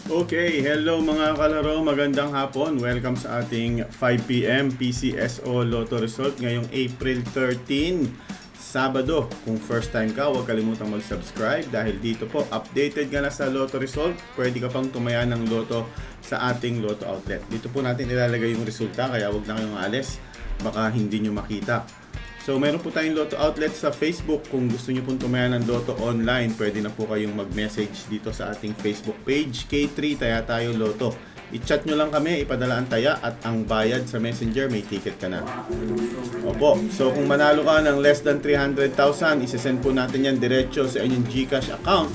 Okay, hello mga kalaro, magandang hapon. Welcome sa ating 5 PM PCSO Lotto Result ngayong April 13, Sabado. Kung first time ka, huwag kalimutang mag-subscribe dahil dito po, updated ka na sa Lotto Result. Pwede ka pang tumaya ng Lotto sa ating Lotto Outlet. Dito po natin ilalagay yung resulta, kaya huwag na kayong alis, baka hindi nyo makita. So, meron po tayong Lotto Outlet sa Facebook. Kung gusto nyo pong tumaya ng Lotto online, pwede na po kayong mag-message dito sa ating Facebook page, K3 Taya Tayo Lotto. I-chat nyo lang kami, ipadala ang taya at ang bayad sa Messenger, may ticket ka na. Opo, so kung manalo ka ng less than 300,000, isesend po natin yan diretso sa inyong GCash account.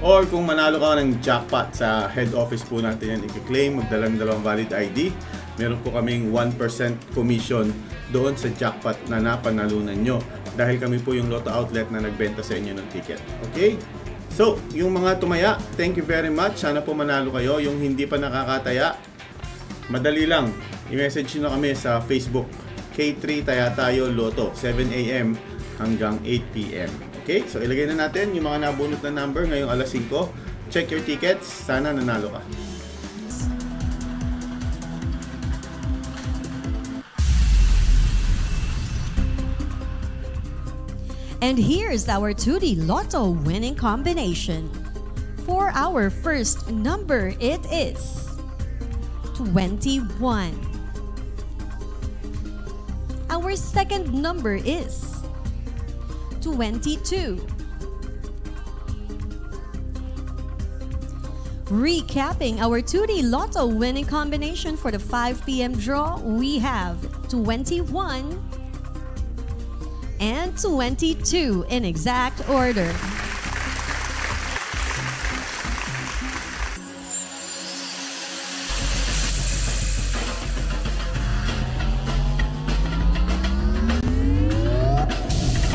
Or kung manalo ka ng jackpot, sa head office po natin yan i-claim, magdalang dalawang valid ID. Meron po kaming 1% commission doon sa jackpot na napanalunan nyo. Dahil kami po yung Lotto Outlet na nagbenta sa inyo ng ticket. Okay? So, yung mga tumaya, thank you very much. Sana po manalo kayo. Yung hindi pa nakakataya, madali lang. I-message nyo na kami sa Facebook. K3 Taya Tayo Lotto, 7 AM hanggang 8 PM. Okay? So, ilagay na natin yung mga nabunot na number ngayong alas 5. Check your tickets. Sana nanalo ka. And here's our 2D Lotto winning combination. For our first number, it is 21. Our second number is 22. Recapping our 2D Lotto winning combination for the 5 PM draw, we have 21 and 22 in exact order.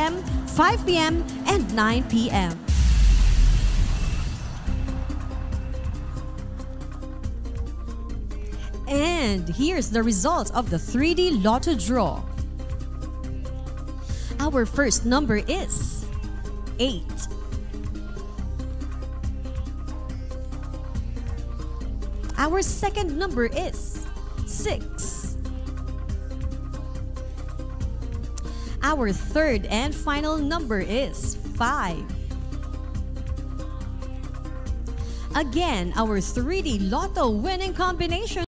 M, 5 PM and 9 PM. And here's the result of the 3D Lotto draw. Our first number is 8. Our second number is 6. Our third and final number is 5. Again, our 3D Lotto winning combination